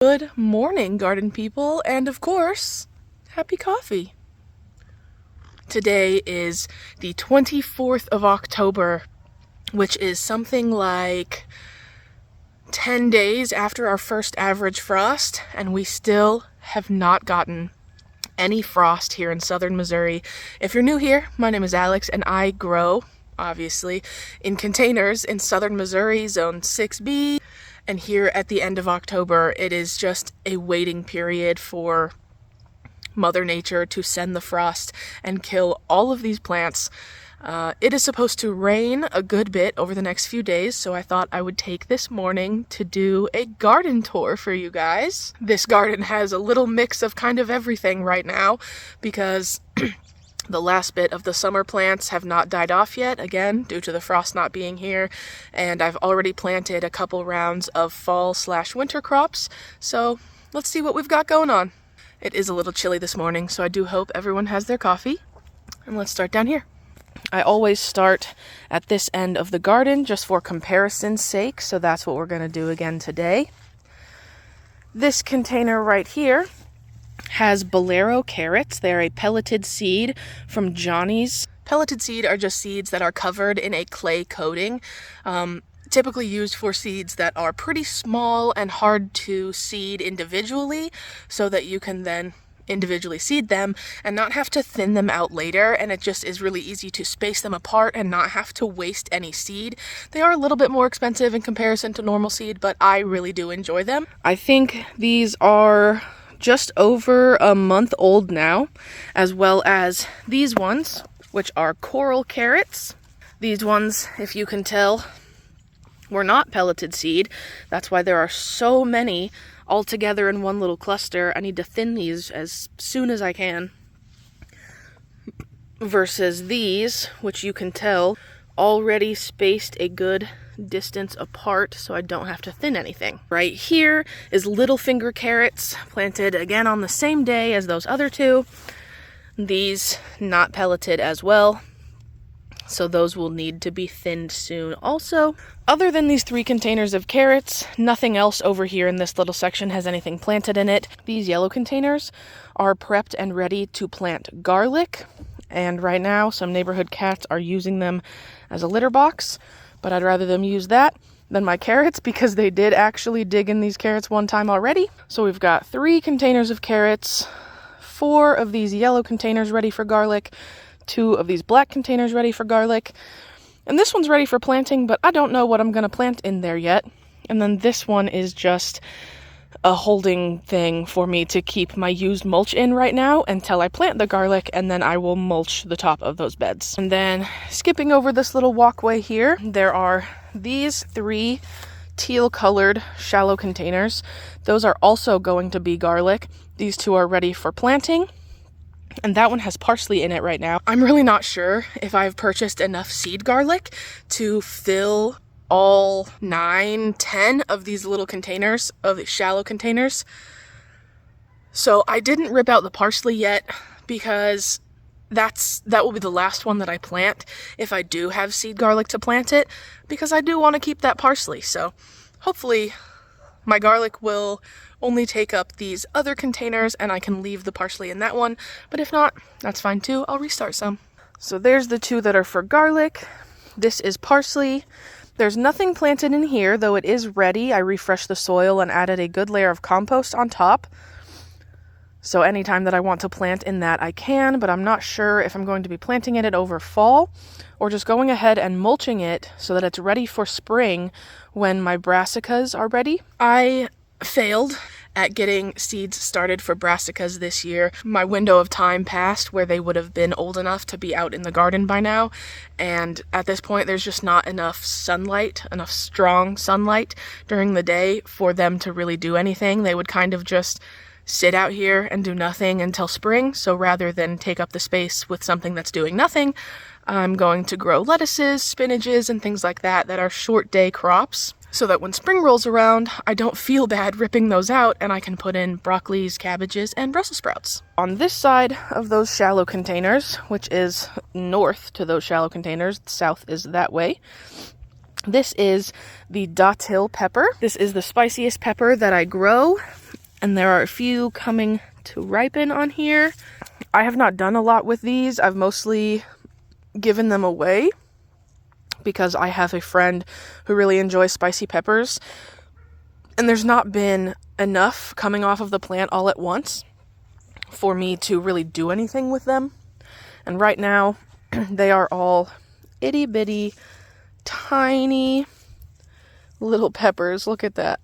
Good morning, garden people, and of course, happy coffee. Today is the 24th of October, which is something like 10 days after our first average frost, and we still have not gotten any frost here in southern Missouri. If you're new here, my name is Alex, and I grow, obviously, in containers in southern Missouri, zone 6B. And here at the end of October, it is just a waiting period for Mother Nature to send the frost and kill all of these plants. It is supposed to rain a good bit over the next few days, so I thought I would take this morning to do a garden tour for you guys. This garden has a little mix of kind of everything right now because the last bit of the summer plants have not died off yet, again, due to the frost not being here, and I've already planted a couple rounds of fall/winter crops, so let's see what we've got going on. It is a little chilly this morning, so I do hope everyone has their coffee, and let's start down here. I always start at this end of the garden just for comparison's sake, so that's what we're going to do again today. This container right here has Bolero carrots. They're a pelleted seed from Johnny's. Pelleted seed are just seeds that are covered in a clay coating, typically used for seeds that are pretty small and hard to seed individually, so that you can then individually seed them and not have to thin them out later, and it just is really easy to space them apart and not have to waste any seed. They are a little bit more expensive in comparison to normal seed, but I really do enjoy them. I think these are just over a month old now, as well as these ones, which are coral carrots. These ones, if you can tell, were not pelleted seed. That's why there are so many all together in one little cluster. I need to thin these as soon as I can. Versus these, which you can tell, already spaced a good distance apart, so I don't have to thin anything. Right here is little finger carrots, planted again on the same day as those other two. These not pelleted as well, so those will need to be thinned soon also. Other than these 3 containers of carrots, nothing else over here in this little section has anything planted in it. These yellow containers are prepped and ready to plant garlic, and right now some neighborhood cats are using them as a litter box, but I'd rather them use that than my carrots because they did actually dig in these carrots one time already. So we've got 3 containers of carrots, 4 of these yellow containers ready for garlic, 2 of these black containers ready for garlic, and this one's ready for planting, but I don't know what I'm going to plant in there yet. And then this one is just a holding thing for me to keep my used mulch in right now until I plant the garlic, and then I will mulch the top of those beds. And then skipping over this little walkway here, there are these 3 teal colored shallow containers. Those are also going to be garlic. These 2 are ready for planting, and that one has parsley in it right now. I'm really not sure if I've purchased enough seed garlic to fill all 9, 10 of these little containers, of the shallow containers. So I didn't rip out the parsley yet because that will be the last one that I plant if I do have seed garlic to plant it, because I do want to keep that parsley. So hopefully my garlic will only take up these other containers and I can leave the parsley in that one. But if not, that's fine too. I'll restart some. So there's the 2 that are for garlic. This is parsley. There's nothing planted in here, though it is ready. I refreshed the soil and added a good layer of compost on top. So anytime that I want to plant in that, I can, but I'm not sure if I'm going to be planting in it over fall or just going ahead and mulching it so that it's ready for spring when my brassicas are ready. I failed at getting seeds started for brassicas this year. My window of time passed where they would have been old enough to be out in the garden by now, and at this point there's just not enough sunlight, enough strong sunlight during the day for them to really do anything. They would kind of just sit out here and do nothing until spring, so rather than take up the space with something that's doing nothing, I'm going to grow lettuces, spinaches, and things like that that are short day crops, so that when spring rolls around, I don't feel bad ripping those out and I can put in broccolis, cabbages, and Brussels sprouts. On this side of those shallow containers, which is north to those shallow containers, south is that way, this is the datil pepper. This is the spiciest pepper that I grow, And there are a few coming to ripen on here. I have not done a lot with these. I've mostly given them away because I have a friend who really enjoys spicy peppers. And there's not been enough coming off of the plant all at once for me to really do anything with them. And right now, they are all itty bitty, tiny little peppers. Look at that.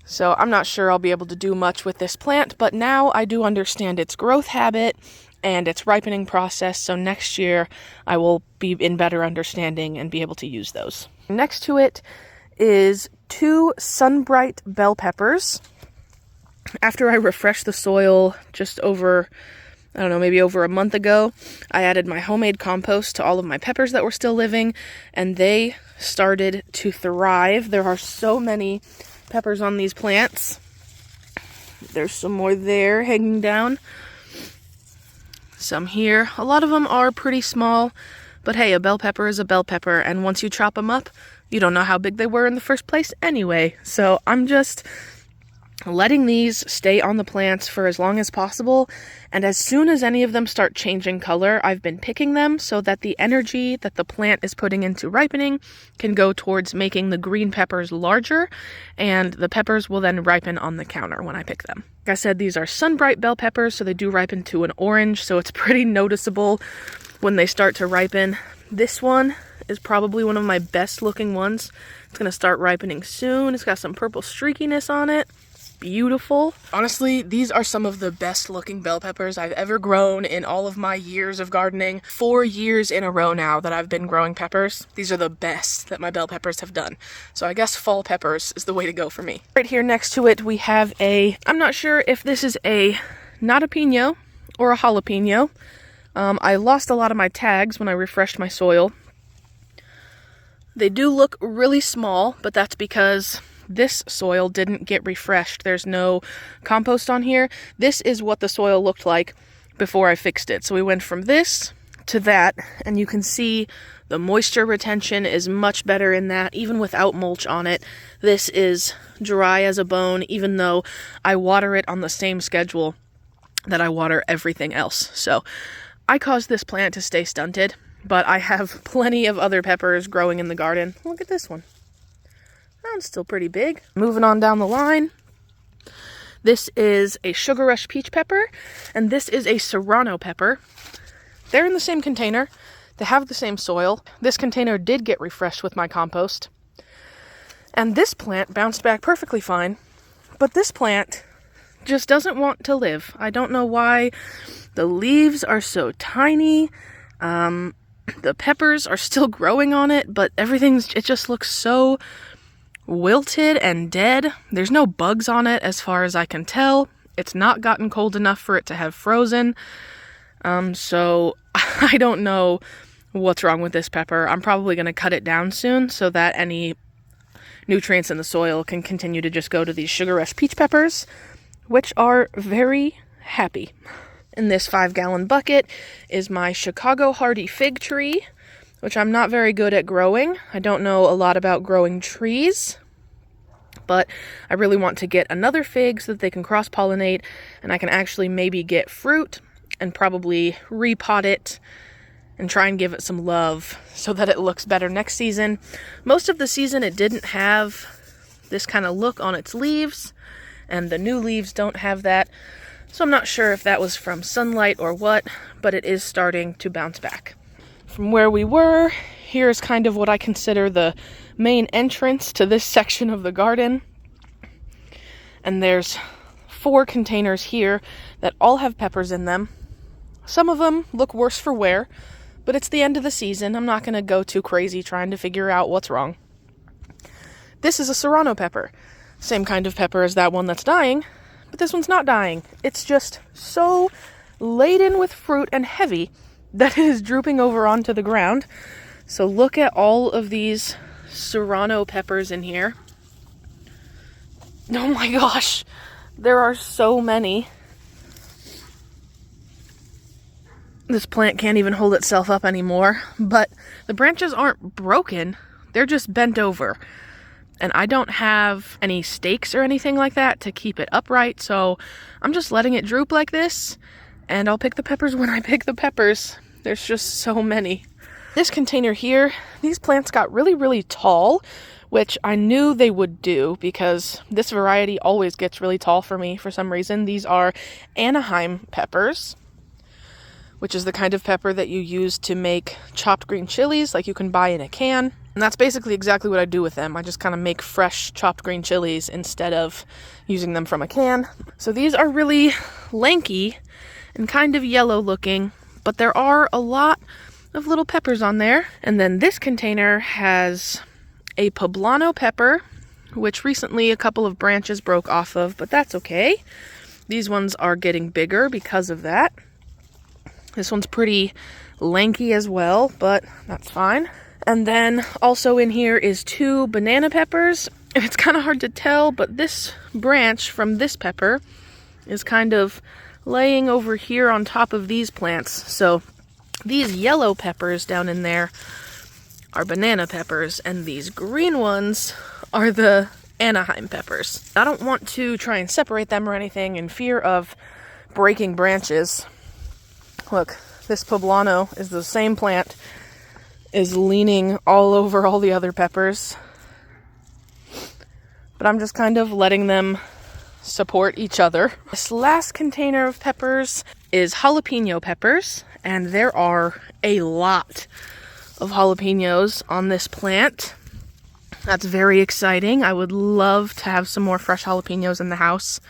So I'm not sure I'll be able to do much with this plant, but now I do understand its growth habit and its ripening process, so next year I will be in better understanding and be able to use those. Next to it is 2 Sunbright bell peppers. After I refreshed the soil just over, I don't know, maybe over a month ago, I added my homemade compost to all of my peppers that were still living, and they started to thrive. There are so many peppers on these plants. There's some more there hanging down. Some here. A lot of them are pretty small, but hey, a bell pepper is a bell pepper, and once you chop them up, you don't know how big they were in the first place anyway. So I'm just letting these stay on the plants for as long as possible, and as soon as any of them start changing color, I've been picking them so that the energy that the plant is putting into ripening can go towards making the green peppers larger, and the peppers will then ripen on the counter when I pick them. Like I said, these are Sunbright bell peppers, so they do ripen to an orange, so it's pretty noticeable when they start to ripen. This one is probably one of my best looking ones. It's going to start ripening soon. It's got some purple streakiness on it. Beautiful. Honestly, these are some of the best looking bell peppers I've ever grown in all of my years of gardening. 4 years in a row now that I've been growing peppers. These are the best that my bell peppers have done. So I guess fall peppers is the way to go for me. Right here next to it, we have I'm not sure if this is not a pino or a jalapeno. I lost a lot of my tags when I refreshed my soil. They do look really small, but that's because this soil didn't get refreshed. There's no compost on here. This is what the soil looked like before I fixed it. So we went from this to that, and you can see the moisture retention is much better in that, even without mulch on it. This is dry as a bone, even though I water it on the same schedule that I water everything else. So I caused this plant to stay stunted, but I have plenty of other peppers growing in the garden. Look at this one. That one's still pretty big. Moving on down the line. This is a Sugar Rush peach pepper, and this is a Serrano pepper. They're in the same container. They have the same soil. This container did get refreshed with my compost. And this plant bounced back perfectly fine, but this plant just doesn't want to live. I don't know why. The leaves are so tiny. The peppers are still growing on it, but it just looks so wilted and dead. There's no bugs on it as far as I can tell. It's not gotten cold enough for it to have frozen. So I don't know what's wrong with this pepper. I'm probably going to cut it down soon so that any nutrients in the soil can continue to just go to these Sugar Rush peach peppers, which are very happy. In this 5-gallon bucket is my Chicago Hardy fig tree, which I'm not very good at growing. I don't know a lot about growing trees, but I really want to get another fig so that they can cross-pollinate, and I can actually maybe get fruit and probably repot it and try and give it some love so that it looks better next season. Most of the season it didn't have this kind of look on its leaves, and the new leaves don't have that. So I'm not sure if that was from sunlight or what, but it is starting to bounce back. From where we were, here's kind of what I consider the main entrance to this section of the garden. And there's 4 containers here that all have peppers in them. Some of them look worse for wear, but it's the end of the season. I'm not going to go too crazy trying to figure out what's wrong. This is a Serrano pepper. Same kind of pepper as that one that's dying, but this one's not dying. It's just so laden with fruit and heavy that it is drooping over onto the ground. So look at all of these Serrano peppers in here. Oh my gosh, there are so many. This plant can't even hold itself up anymore, but the branches aren't broken. They're just bent over. and I don't have any stakes or anything like that to keep it upright, so I'm just letting it droop like this, and I'll pick the peppers when I pick the peppers. There's just so many. This container here, these plants got really, really tall, which I knew they would do because this variety always gets really tall for me for some reason. These are Anaheim peppers, which is the kind of pepper that you use to make chopped green chilies, like you can buy in a can. And that's basically exactly what I do with them. I just kind of make fresh chopped green chilies instead of using them from a can. So these are really lanky and kind of yellow looking, but there are a lot of little peppers on there. And then this container has a poblano pepper, which recently a couple of branches broke off of, but that's okay. These ones are getting bigger because of that. This one's pretty lanky as well, but that's fine. And then also in here is 2 banana peppers. And it's kind of hard to tell, but this branch from this pepper is kind of laying over here on top of these plants. So these yellow peppers down in there are banana peppers, and these green ones are the Anaheim peppers. I don't want to try and separate them or anything in fear of breaking branches. Look, this poblano is the same plant, is leaning all over all the other peppers. But I'm just kind of letting them support each other. This last container of peppers is jalapeno peppers, and there are a lot of jalapenos on this plant. That's very exciting. I would love to have some more fresh jalapenos in the house.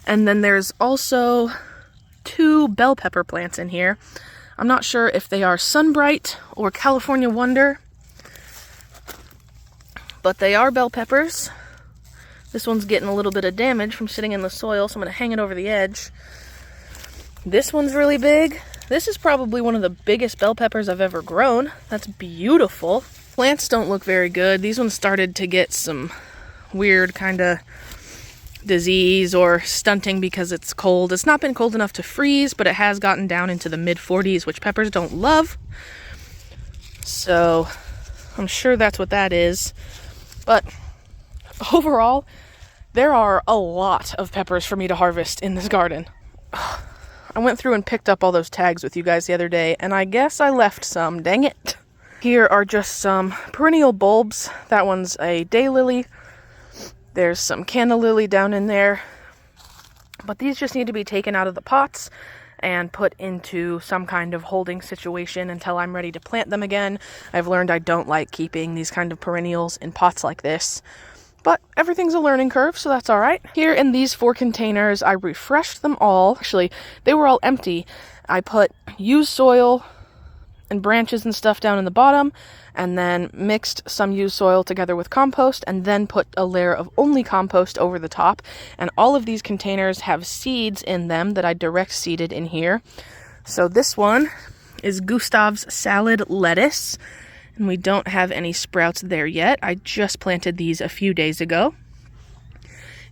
And then there's also 2 bell pepper plants in here. I'm not sure if they are Sunbright or California Wonder, but they are bell peppers. This one's getting a little bit of damage from sitting in the soil, so I'm going to hang it over the edge. This one's really big. This is probably one of the biggest bell peppers I've ever grown. That's beautiful. Plants don't look very good. These ones started to get some weird kind of disease or stunting because it's cold. It's not been cold enough to freeze, but it has gotten down into the mid-40s, which peppers don't love. So I'm sure that's what that is. But overall, there are a lot of peppers for me to harvest in this garden. I went through and picked up all those tags with you guys the other day, and I guess I left some, dang it. Here are just some perennial bulbs. That one's a daylily. There's some canna lily down in there. But these just need to be taken out of the pots and put into some kind of holding situation until I'm ready to plant them again. I've learned I don't like keeping these kind of perennials in pots like this. But everything's a learning curve, so that's all right. Here in these 4 containers, I refreshed them all. Actually, they were all empty. I put used soil and branches and stuff down in the bottom, and then mixed some used soil together with compost, and then put a layer of only compost over the top. And all of these containers have seeds in them that I direct seeded in here. So this one is Gustav's salad lettuce. And we don't have any sprouts there yet. I just planted these a few days ago.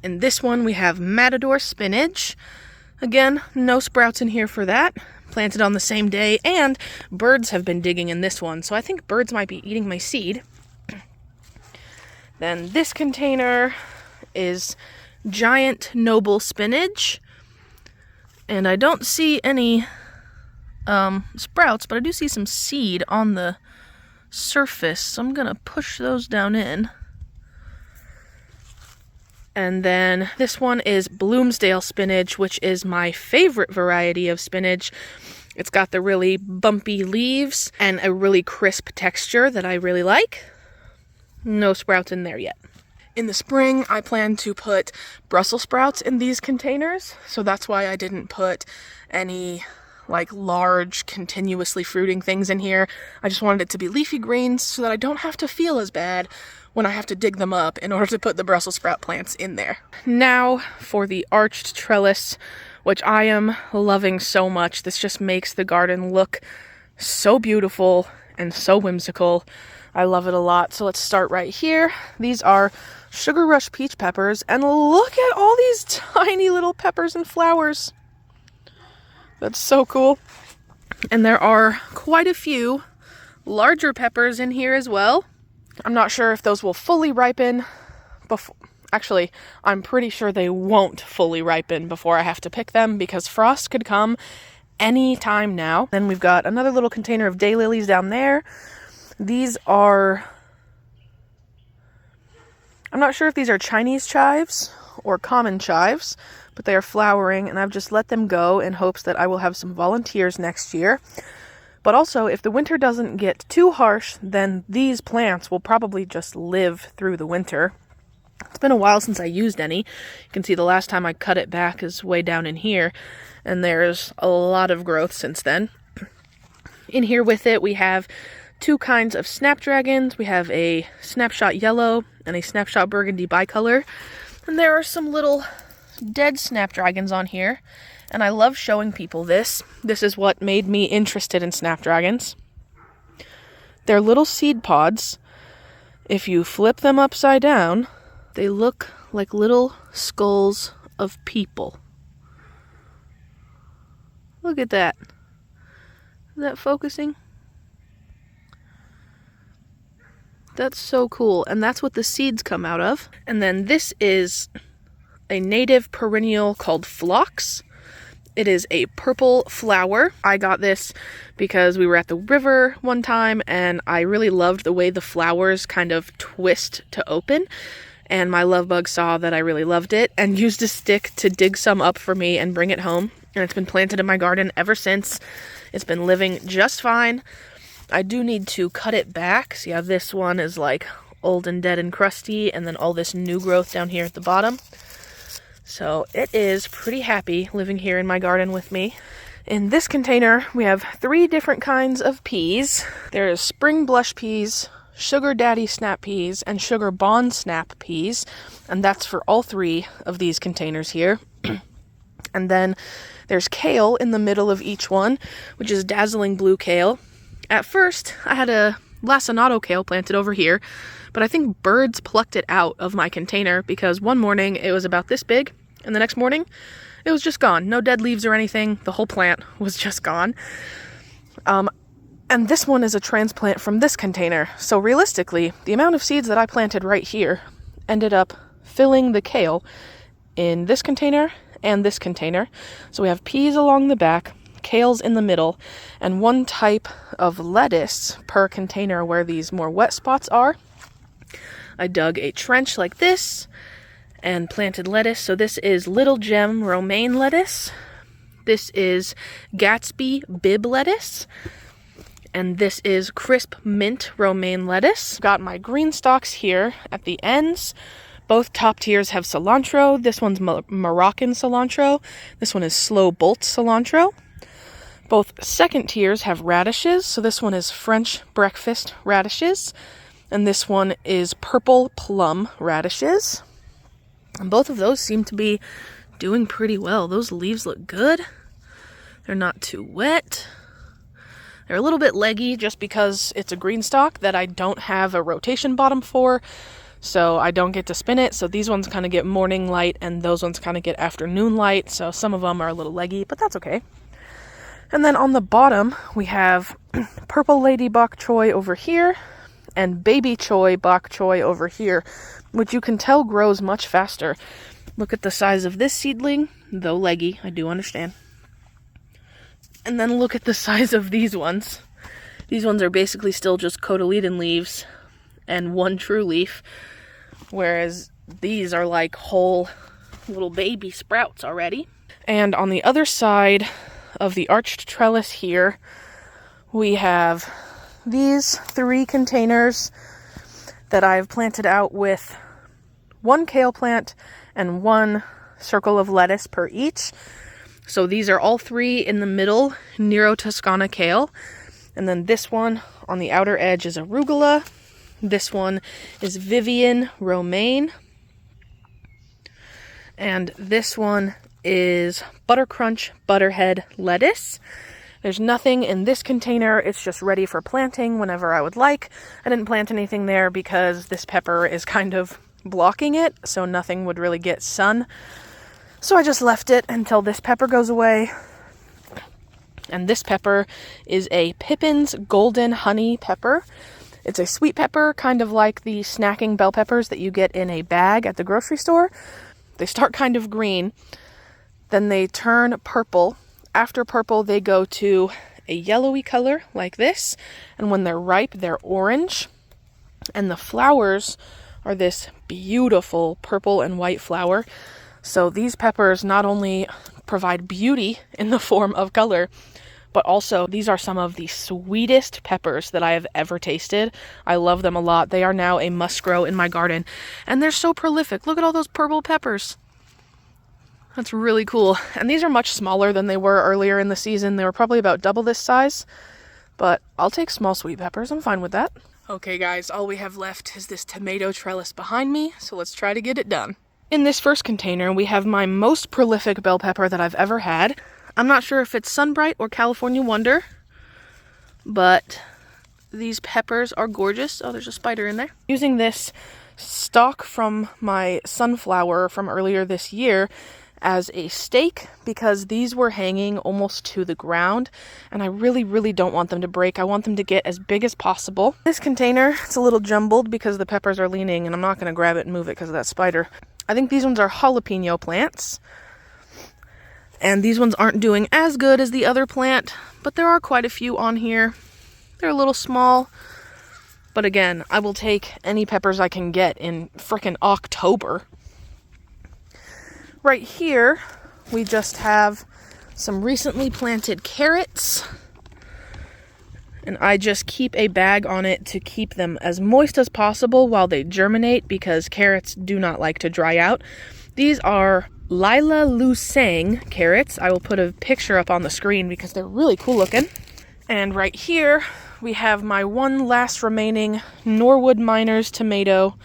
In this one, we have Matador spinach. Again, no sprouts in here for that. Planted on the same day, and birds have been digging in this one, so I think birds might be eating my seed. Then this container is giant noble spinach. And I don't see any sprouts, but I do see some seed on the surface, so I'm gonna push those down in. And then this one is Bloomsdale spinach, which is my favorite variety of spinach. It's got the really bumpy leaves and a really crisp texture that I really like. No sprouts in there yet. In the spring, I plan to put Brussels sprouts in these containers, so that's why I didn't put any like large continuously fruiting things in here. I just wanted it to be leafy greens so that I don't have to feel as bad when I have to dig them up in order to put the Brussels sprout plants in there. Now for the arched trellis, which I am loving so much. This just makes the garden look so beautiful and so whimsical. I love it a lot. So let's start right here. These are Sugar Rush peach peppers, and look at all these tiny little peppers and flowers. That's so cool. And there are quite a few larger peppers in here as well. I'm not sure if those will fully ripen before. Actually, I'm pretty sure they won't fully ripen before I have to pick them because frost could come any time now. Then we've got another little container of daylilies down there. These are, I'm not sure if these are Chinese chives or common chives, but they are flowering, and I've just let them go in hopes that I will have some volunteers next year. But also, if the winter doesn't get too harsh, then these plants will probably just live through the winter. It's been a while since I used any. You can see the last time I cut it back is way down in here, and there's a lot of growth since then. In here with it, we have two kinds of snapdragons. We have a snapshot yellow and a snapshot burgundy bicolor. And there are some little dead snapdragons on here, and I love showing people this. This is what made me interested in snapdragons. They're little seed pods. If you flip them upside down, they look like little skulls of people. Look at that. Is that focusing? That's so cool. And that's what the seeds come out of. And then this is a native perennial called phlox. It is a purple flower. I got this because we were at the river one time and I really loved the way the flowers kind of twist to open. And my love bug saw that I really loved it and used a stick to dig some up for me and bring it home. And it's been planted in my garden ever since. It's been living just fine. I do need to cut it back. See how this one is like old and dead and crusty, and then all this new growth down here at the bottom. So it is pretty happy living here in my garden with me. In this container, we have 3 different kinds of peas. There is spring blush peas, sugar daddy snap peas, and sugar bond snap peas. And that's for all 3 of these containers here. And then there's kale in the middle of each one, which is dazzling blue kale. At first, I had a lacinato kale planted over here, but I think birds plucked it out of my container because one morning it was about this big, and the next morning it was just gone. No dead leaves or anything. The whole plant was just gone. And this one is a transplant from this container. So realistically, the amount of seeds that I planted right here ended up filling the kale in this container and this container. So we have peas along the back, kales in the middle, and 1 type of lettuce per container where these more wet spots are. I dug a trench like this and planted lettuce. So this is Little Gem romaine lettuce. This is Gatsby bib lettuce. And this is Crisp Mint romaine lettuce. Got my green stalks here at the ends. Both top tiers have cilantro. This one's Moroccan cilantro. This one is Slow Bolt cilantro. Both second tiers have radishes. So this one is French breakfast radishes. And this one is purple plum radishes. And both of those seem to be doing pretty well. Those leaves look good. They're not too wet. They're a little bit leggy just because it's a green stalk that I don't have a rotation bottom for. So I don't get to spin it. So these ones kind of get morning light and those ones kind of get afternoon light. So some of them are a little leggy, but that's okay. And then on the bottom, we have purple lady bok choy over here and baby choy bok choy over here, which you can tell grows much faster. Look at the size of this seedling, though leggy, I do understand. And then look at the size of these ones. These ones are basically still just cotyledon leaves and 1 true leaf, whereas these are like whole little baby sprouts already. And on the other side of the arched trellis here, we have these 3 containers that I've planted out with 1 kale plant and 1 circle of lettuce per each. So these are all 3 in the middle, Nero Toscana kale. And then this one on the outer edge is arugula. This one is Vivian romaine. And this one is Buttercrunch butterhead lettuce. There's nothing in this container. It's just ready for planting whenever I would like. I didn't plant anything there because this pepper is kind of blocking it, so nothing would really get sun. So I just left it until this pepper goes away. And this pepper is a Pippin's Golden Honey Pepper. It's a sweet pepper, kind of like the snacking bell peppers that you get in a bag at the grocery store. They start kind of green, then they turn purple. After purple, they go to a yellowy color like this, and when they're ripe, they're orange. And the flowers are this beautiful purple and white flower. So these peppers not only provide beauty in the form of color, but also these are some of the sweetest peppers that I have ever tasted. I love them a lot. They are now a must grow in my garden, and they're so prolific. Look at all those purple peppers. That's really cool. And these are much smaller than they were earlier in the season. They were probably about double this size, but I'll take small sweet peppers. I'm fine with that. Okay guys, all we have left is this tomato trellis behind me, so let's try to get it done. In this first container, we have my most prolific bell pepper that I've ever had. I'm not sure if it's Sunbright or California Wonder, but these peppers are gorgeous. Oh, there's a spider in there. Using this stalk from my sunflower from earlier this year as a stake, because these were hanging almost to the ground, and I really don't want them to break. I want them to get as big as possible. This container, it's a little jumbled because the peppers are leaning, and I'm not going to grab it and move it because of that spider. I think these ones are jalapeno plants, and these ones aren't doing as good as the other plant, but there are quite a few on here. They're a little small, but again, I will take any peppers I can get in frickin' October. Right here, we just have some recently planted carrots, and I just keep a bag on it to keep them as moist as possible while they germinate, because carrots do not like to dry out. These are Lila Lusang carrots. I will put a picture up on the screen because they're really cool looking. And right here, we have my one last remaining Norwood Miners tomato,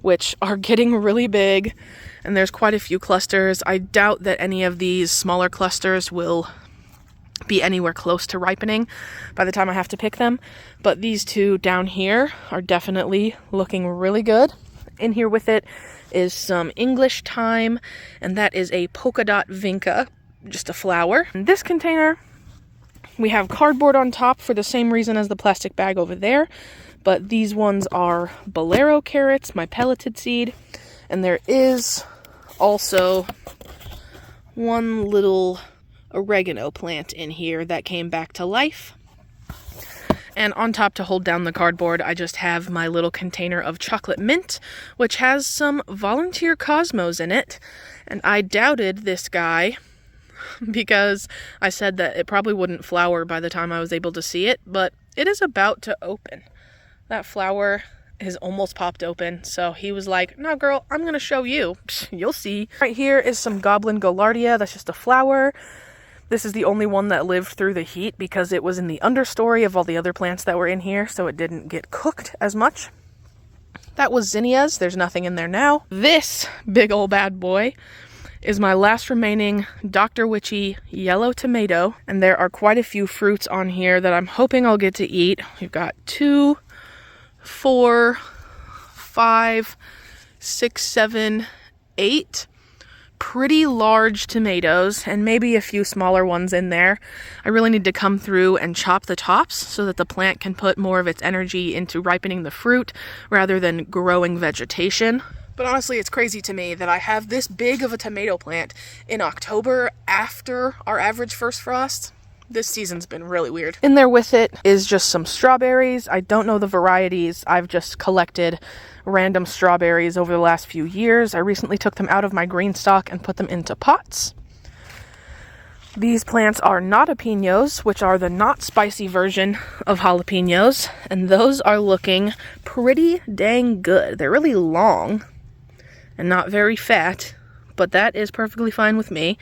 which are getting really big. And there's quite a few clusters. I doubt that any of these smaller clusters will be anywhere close to ripening by the time I have to pick them. But these two down here are definitely looking really good. In here with it is some English thyme, and that is a polka dot vinca, just a flower. In this container, we have cardboard on top for the same reason as the plastic bag over there. But these ones are bolero carrots, my pelleted seed. And there is also one little oregano plant in here that came back to life. And on top, to hold down the cardboard, I just have my little container of chocolate mint, which has some volunteer cosmos in it. And I doubted this guy because I said that it probably wouldn't flower by the time I was able to see it, but it is about to open. That flower is almost popped open, so he was like, no girl, I'm gonna show you. You'll see. Right here is some Goblin Gaillardia. That's just a flower. This is the only one that lived through the heat because it was in the understory of all the other plants that were in here, so it didn't get cooked as much. That was zinnias. There's nothing in there now. This big old bad boy is my last remaining Dr. Witchy yellow tomato, and there are quite a few fruits on here that I'm hoping I'll get to eat. We've got 2, 4, 5, 6, 7, 8 pretty large tomatoes, and maybe a few smaller ones in there. I really need to come through and chop the tops so that the plant can put more of its energy into ripening the fruit rather than growing vegetation. But honestly, it's crazy to me that I have this big of a tomato plant in October after our average first frost. This season's been really weird. In there with it is just some strawberries. I don't know the varieties. I've just collected random strawberries over the last few years. I recently took them out of my green stock and put them into pots. These plants are jalapenos, which are the not spicy version of jalapenos, and those are looking pretty dang good. They're really long and not very fat, but that is perfectly fine with me.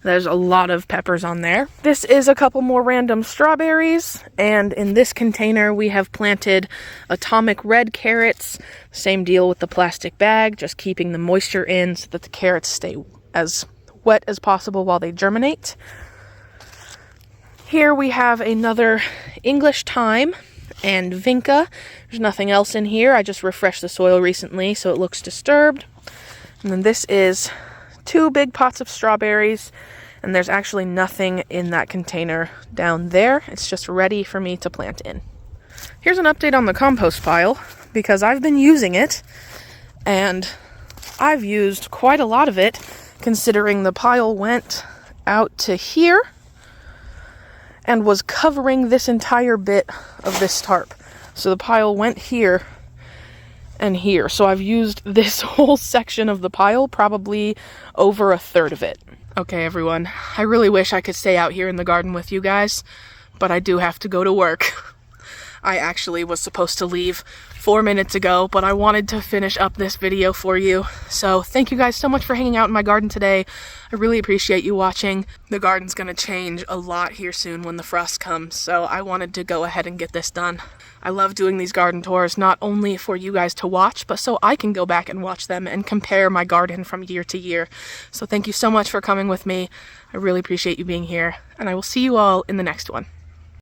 There's a lot of peppers on there. This is a couple more random strawberries, and in this container we have planted atomic red carrots. Same deal with the plastic bag, just keeping the moisture in so that the carrots stay as wet as possible while they germinate. Here we have another English thyme and vinca. There's nothing else in here. I just refreshed the soil recently, so it looks disturbed. And then this is 2 big pots of strawberries, and there's actually nothing in that container down there. It's just ready for me to plant in. Here's an update on the compost pile, because I've been using it, and I've used quite a lot of it, considering the pile went out to here and was covering this entire bit of this tarp. So the pile went here and here. So I've used this whole section of the pile, probably over a third of it. Okay, everyone, I really wish I could stay out here in the garden with you guys, but I do have to go to work. I actually was supposed to leave 4 minutes ago, but I wanted to finish up this video for you. So thank you guys so much for hanging out in my garden today. I really appreciate you watching. The garden's gonna change a lot here soon when the frost comes, so I wanted to go ahead and get this done. I love doing these garden tours, not only for you guys to watch, but so I can go back and watch them and compare my garden from year to year. So thank you so much for coming with me. I really appreciate you being here, and I will see you all in the next one.